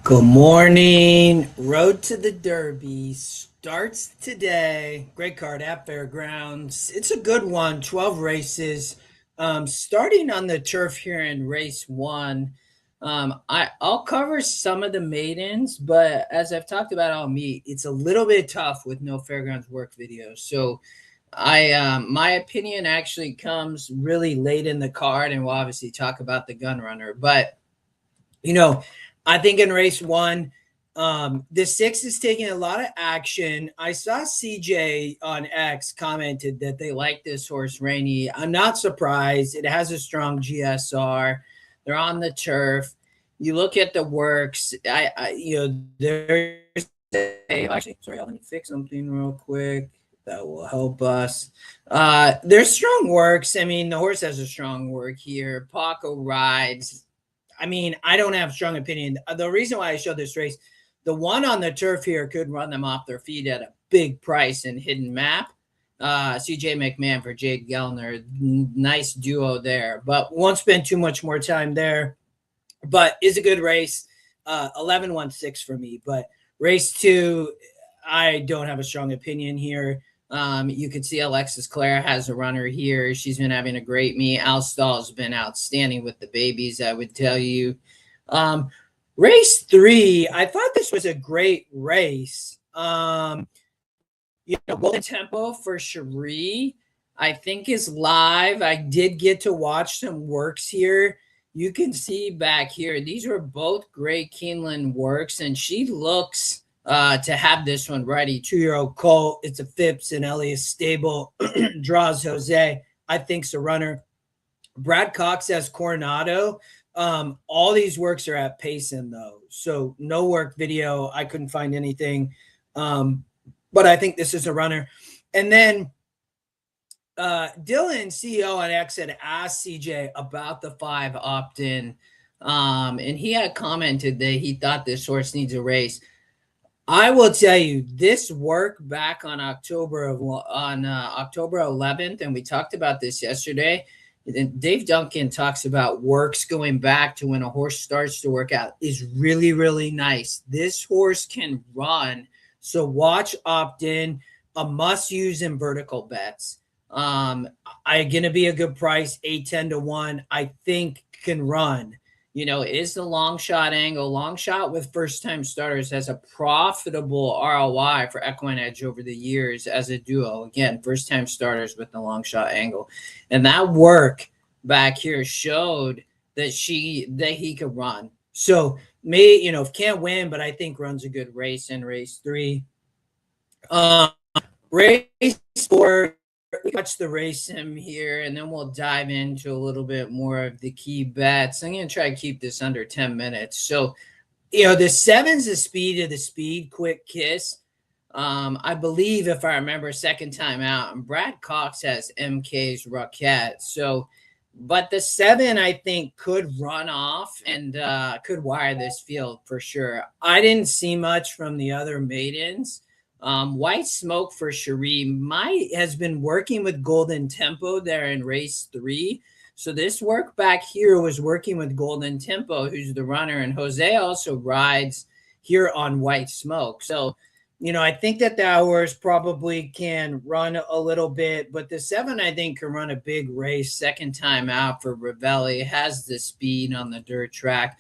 Good morning. Road to the Derby starts today. Great card at Fairgrounds. It's a good one. 12 races. Starting on the turf here in race one. I'll cover some of the maidens, but as I've talked about all meet, it's a little bit tough with no Fairgrounds work videos. So my opinion actually comes really late in the card, and we'll obviously talk about the gun runner. But you know, I think in race one, the six is taking a lot of action. I saw CJ on X commented that they like this horse, Rainy. I'm not surprised. It has a strong GSR. They're on the turf. You look at the works. There's actually, sorry, let me fix something real quick. That will help us. There's strong works. I mean, the horse has a strong work here. Paco rides. I mean, I don't have strong opinion. The reason why I showed this race, the one on the turf here could run them off their feet at a big price in Hidden Map. CJ McMahon for Jade Gellner, nice duo there, but won't spend too much more time there. But is a good race. 11-1-6 for me. But race two, I don't have a strong opinion here. You can see Alexis Clare has a runner here. She's been having a great meet. Al Stahl's been outstanding with the babies, I would tell you. Race three, I thought this was a great race. Golden Tempo for Cherie, I think is live. I did get to watch some works here. You can see back here, these were both great Keeneland works, and she looks to have this one ready. 2-year-old colt. It's a Phipps and Elias stable. Draws Jose. I think's a runner. Brad Cox has Coronado. All these works are at Payson though, so no work video. I couldn't find anything, but I think this is a runner. And then Dylan, CEO on X, had asked CJ about the 5 opt-in, and he had commented that he thought this horse needs a race. I will tell you, this work back on October 11th, and we talked about this yesterday. Dave Duncan talks about works going back to when a horse starts to work out is really, really nice. This horse can run, so watch opt-in, a must-use in vertical bets. I gonna be a good price, 8-10-1. I think can run. Is the long shot angle. Long shot with first-time starters has a profitable ROI for Equine Edge over the years as a duo. Again, first-time starters with the long shot angle. And that work back here showed that he could run. So, can't win, but I think runs a good race in race 3. Race 4, watch the race sim here, and then we'll dive into a little bit more of the key bets. I'm going to try to keep this under 10 minutes. So, the 7's the speed of the speed, Quick Kiss. I believe, if I remember, second time out, and Brad Cox has MK's Roquette. So, but the 7, I think, could run off and could wire this field for sure. I didn't see much from the other maidens. White Smoke for Cherie has been working with Golden Tempo there in race 3. So this work back here was working with Golden Tempo, who's the runner, and Jose also rides here on White Smoke. So, I think that the horse probably can run a little bit, but the 7, I think, can run a big race. Second time out for Ravelli, has the speed on the dirt track.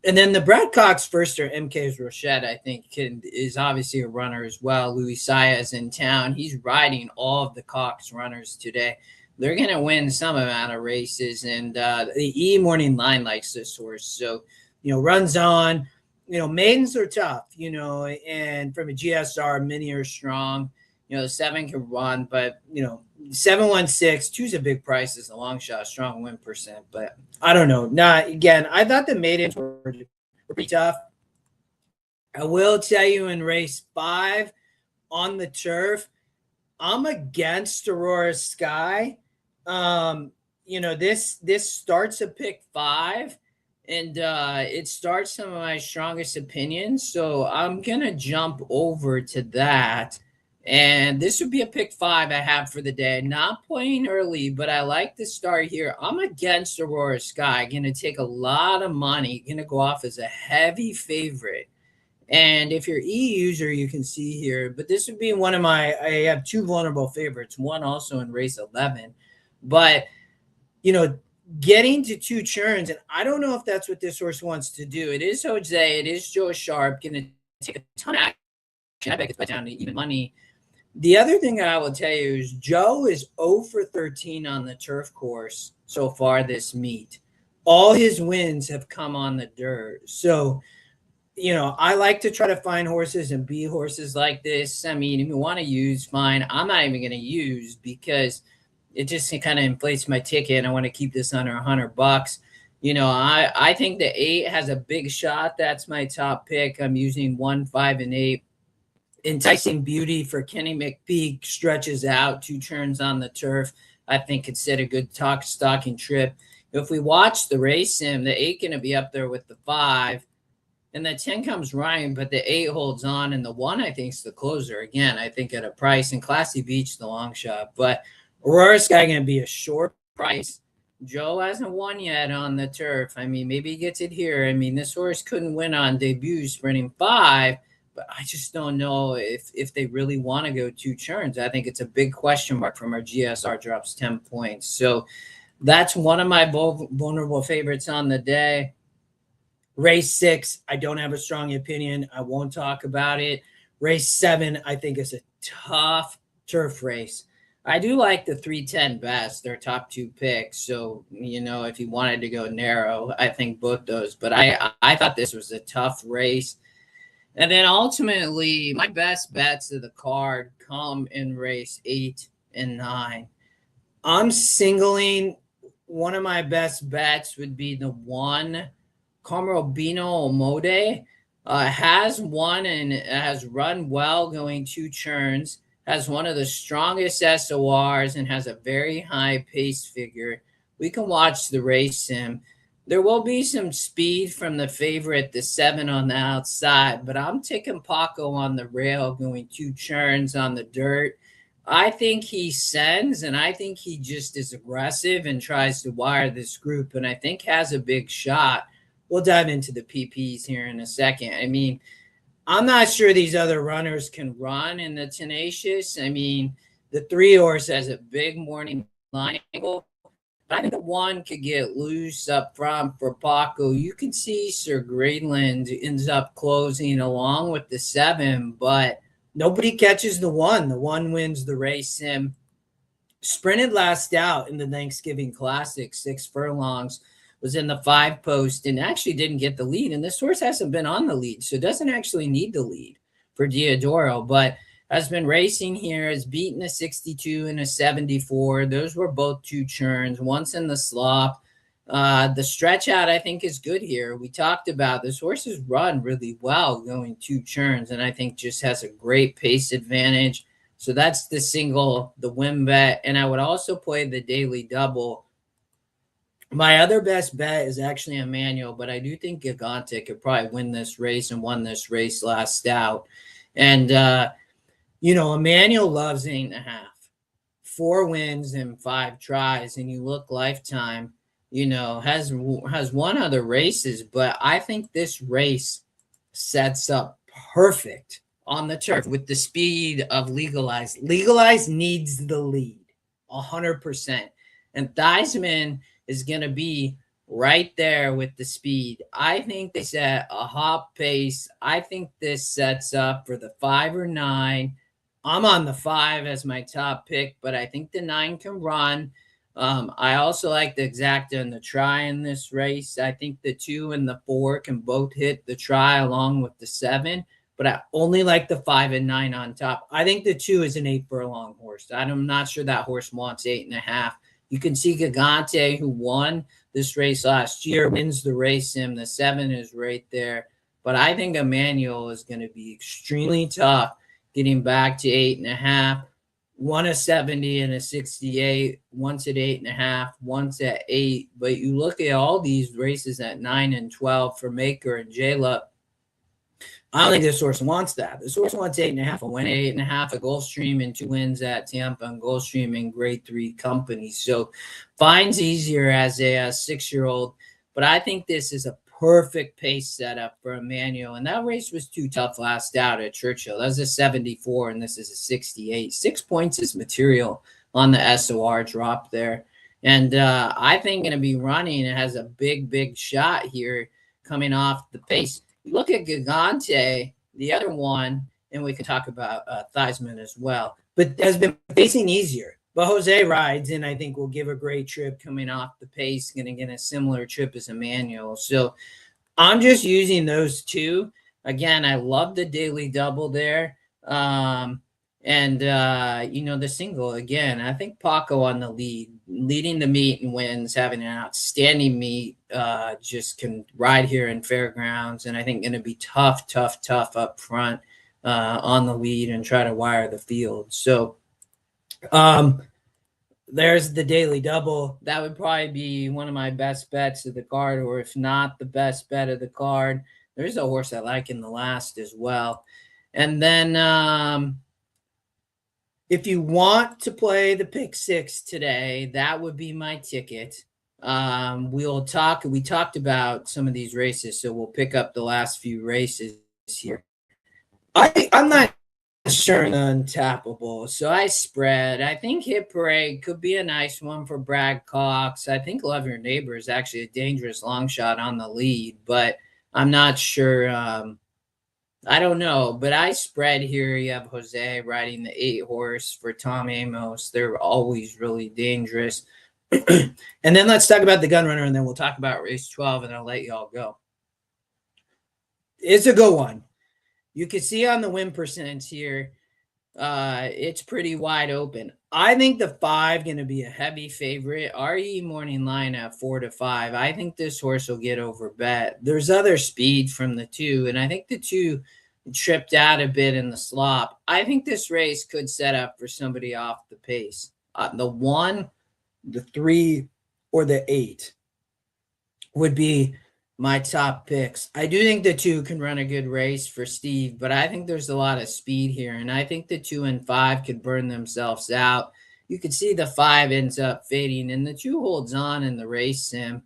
And then the Brad Cox first, or MK's Rochette, I think is obviously a runner as well. Louis Saya is in town. He's riding all of the Cox runners today. They're going to win some amount of races. And the E Morning Line likes this horse. So, runs on. Maidens are tough, and from a GSR, many are strong. The 7 can run, but, 7-1-6, 2's a big price as a long shot, strong win percent. But I don't know. Again, I thought the maidens were pretty tough. I will tell you in race 5 on the turf, I'm against Aurora Sky. This starts a pick 5. And it starts some of my strongest opinions. So I'm going to jump over to that. And this would be a pick 5 I have for the day. Not playing early, but I like the start here. I'm against Aurora Sky. Going to take a lot of money. Going to go off as a heavy favorite And if you're E user, you can see here, but this would be one of my, I have two vulnerable favorites, one also in race 11. But, you know, getting to two churns, and I don't know if that's what this horse wants to do. It is Jose, it is Joe Sharp, going to take a ton of action. I bet it's put down to even money. The other thing I will tell you is Joe is 0 for 13 on the turf course so far this meet. All his wins have come on the dirt. So, you know, I like to try to find horses and be horses like this. I mean, if you want to use, fine. I'm not even going to use because it just kind of inflates my ticket. And I want to keep this under $100. You know, I think the 8 has a big shot. That's my top pick. I'm using 1, 5, and 8. Enticing Beauty for Kenny McPeak stretches out 2 turns on the turf. I think it set a good stocking trip. If we watch the race sim, the 8 going to be up there with the 5. And the 10 comes Ryan, but the 8 holds on. And the 1, I think, is the closer. Again, I think at a price. And Classy Beach, the long shot. But Aurora Sky going to be a short price. Joe hasn't won yet on the turf. I mean, maybe he gets it here. I mean, this horse couldn't win on debut sprinting 5. But I just don't know if they really want to go 2 turns. I think it's a big question mark from our GSR drops 10 points. So that's one of my vulnerable favorites on the day. Race 6, I don't have a strong opinion. I won't talk about it. Race 7, I think is a tough turf race. I do like the 310 best, their top 2 picks. So, you know, if you wanted to go narrow, I think both those. But I thought this was a tough race. And then ultimately, my best bets of the card come in race 8 and 9. I'm singling one of my best bets would be the 1, Camarobino Omode. Has won and has run well going 2 turns, has one of the strongest SORs, and has a very high pace figure. We can watch the race sim. There will be some speed from the favorite, the 7 on the outside, but I'm taking Paco on the rail going 2 turns on the dirt. I think he sends, and I think he just is aggressive and tries to wire this group, and I think has a big shot. We'll dive into the PPs here in a second. I mean, I'm not sure these other runners can run in the Tenacious. I mean, the 3 horse has a big morning line angle. I think the 1 could get loose up front for Paco. You can see Sir Greenland ends up closing along with the 7, but nobody catches the 1. The 1 wins the race sim. Sprinted last out in the Thanksgiving Classic, 6 furlongs, was in the 5 post and actually didn't get the lead. And this horse hasn't been on the lead, so it doesn't actually need the lead for Diodoro, but has been racing here, has beaten a 62 and a 74. Those were both 2 turns, once in the slop. The stretch out, I think, is good here. We talked about this horse has run really well going 2 turns, and I think just has a great pace advantage. So that's the single, the win bet. And I would also play the daily double. My other best bet is actually Emmanuel, but I do think Gigante could probably win this race and won this race last out. And, you know, Emmanuel loves 8.5. 4 wins and 5 tries, and you look lifetime, you know, has won other races, but I think this race sets up perfect on the turf with the speed of Legalized. Legalized needs the lead 100%. And Theismann is going to be right there with the speed. I think they set a hop pace. I think this sets up for the 5 or 9. I'm on the 5 as my top pick, but I think the 9 can run. I also like the Exacta and the try in this race. I think the 2 and the 4 can both hit the try along with the 7, but I only like the 5 and 9 on top. I think the 2 is an 8 furlong horse. I'm not sure that horse wants 8.5. You can see Gigante, who won this race last year, wins the race sim. The 7 is right there. But I think Emmanuel is going to be extremely tough getting back to 8.5. One a 70 and a 68, once at 8.5, once at 8. But you look at all these races at 9 and 12 for Maker and J-Lup. I don't think this horse wants that. This horse wants 8.5. A win at 8.5 at Gulfstream and 2 wins at Tampa and Gulfstream in grade 3 companies. So finds easier as a 6-year-old. But I think this is a perfect pace setup for Emmanuel. And that race was too tough last out at Churchill. That was a 74, and this is a 68. 6 points is material on the SOR drop there. And I think going to be running. It has a big shot here coming off the pace. Look at Gigante, the other one, and we can talk about Theismann as well, but has been facing easier. But Jose rides, and I think will give a great trip coming off the pace, going to get a similar trip as Emmanuel. So I'm just using those two. Again, I love the daily double there. The single, again, I think Paco on the leading the meet and wins, having an outstanding meet, just can ride here in Fairgrounds. And I think going to be tough up front on the lead and try to wire the field. So there's the daily double. That would probably be one of my best bets of the card, or if not the best bet of the card. There's a horse I like in the last as well. And then if you want to play the pick six today, that would be my ticket. We talked about some of these races, so we'll pick up the last few races here. I'm not sure untappable, so I spread. I think Hit Parade could be a nice one for Brad Cox. I think Love Your Neighbor is actually a dangerous long shot on the lead, but I'm not sure. I don't know, but I spread here. You have Jose riding the 8 horse for Tom Amos. They're always really dangerous. And then let's talk about the Gun Runner, and then we'll talk about race 12, and I'll let you all go. It's a good one. You can see on the win percent here, it's pretty wide open. I think the 5 going to be a heavy favorite. RE Morning Line at 4-5. I think this horse will get over bet. There's other speed from the 2, and I think the 2 tripped out a bit in the slop. I think this race could set up for somebody off the pace. The 1, the 3, or the 8 would be my top picks. I do think the 2 can run a good race for Steve, but I think there's a lot of speed here, and I think the 2 and 5 could burn themselves out. You can see the 5 ends up fading, and the 2 holds on in the race sim.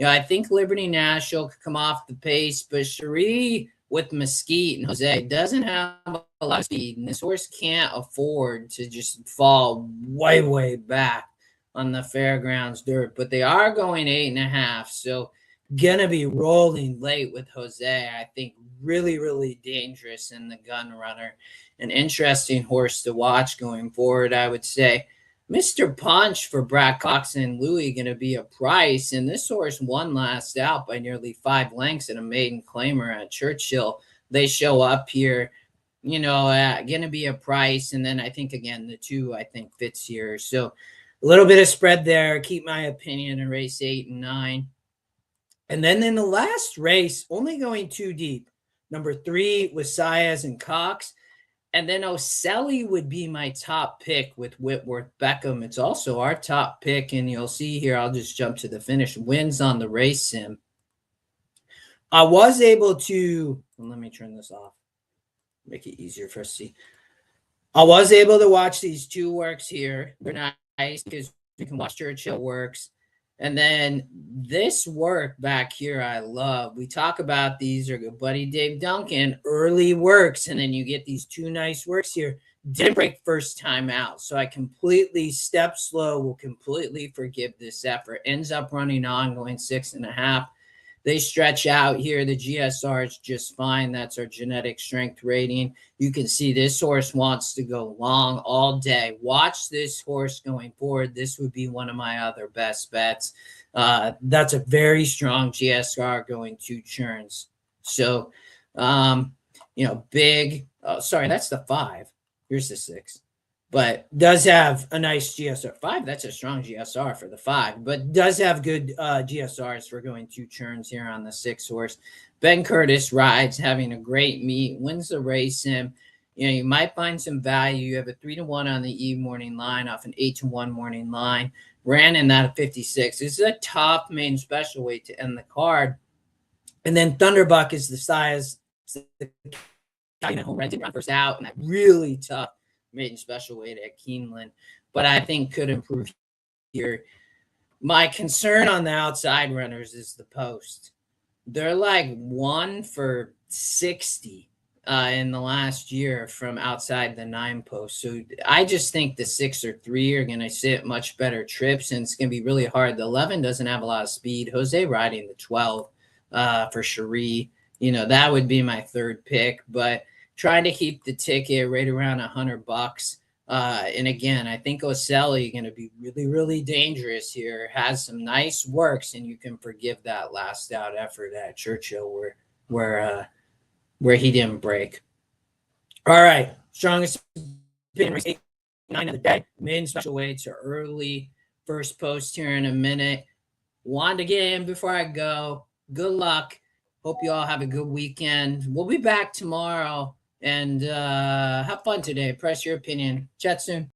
I think Liberty National could come off the pace, but Cherie with Mesquite and Jose doesn't have a lot of speed, and this horse can't afford to just fall way back on the Fairgrounds dirt. But they are going 8.5, so gonna be rolling late with Jose. I think really dangerous in the Gun Runner. An interesting horse to watch going forward, I would say. Mr. Punch for Brad Cox and Louis going to be a price, and this horse won last out by nearly 5 lengths in a maiden claimer at Churchill. They show up here, going to be a price, and then I think, again, the 2 I think fits here. So a little bit of spread there. Keep my opinion in race 8 and 9. And then in the last race, only going 2 deep, number 3 with Saez and Cox. And then Oselli would be my top pick with Whitworth Beckham. It's also our top pick, and you'll see here, I'll just jump to the finish, wins on the race sim. I was able to, let me turn this off, make it easier for us to see. I was able to watch these 2 works here. They're nice because you can watch Churchill works. And then this work back here, I love. We talk about these, or good buddy Dave Duncan, early works, and then you get these 2 nice works here. Didn't break first time out, so I completely step slow, will completely forgive this effort. Ends up running on, going 6.5. They stretch out here. The GSR is just fine. That's our genetic strength rating. You can see this horse wants to go long all day. Watch this horse going forward. This would be one of my other best bets. That's a very strong GSR going 2 churns. So, big. Oh, sorry, that's the 5. Here's the 6. But does have a nice GSR. 5, that's a strong GSR for the 5, but does have good GSRs for going 2 churns here on the 6 horse. Ben Curtis rides, having a great meet, wins the race sim. You might find some value. You have a 3-1 on the Eve morning line off an 8-1 morning line. Ran in that at 56. This is a tough main special weight to end the card. And then Thunderbuck is the size. Home rented run first out, and that really tough maiden special weight at Keeneland, but I think could improve here. My concern on the outside runners is the post. they're like 1 for 60 in the last year from outside the 9 post. So I just think the 6 or 3 are going to sit much better trips, and it's going to be really hard. The 11 doesn't have a lot of speed. Jose riding the 12 for Cherie. That would be my third pick, but trying to keep the ticket right around $100. And again, I think Oselli going to be really, really dangerous here. Has some nice works, and you can forgive that last out effort at Churchill where he didn't break. All right, strongest opinion race 8-9 of the day. Maiden special weights are early. First post here in a minute. Wanted to get in before I go. Good luck. Hope you all have a good weekend. We'll be back tomorrow. And have fun today. Press your opinion. Chat soon.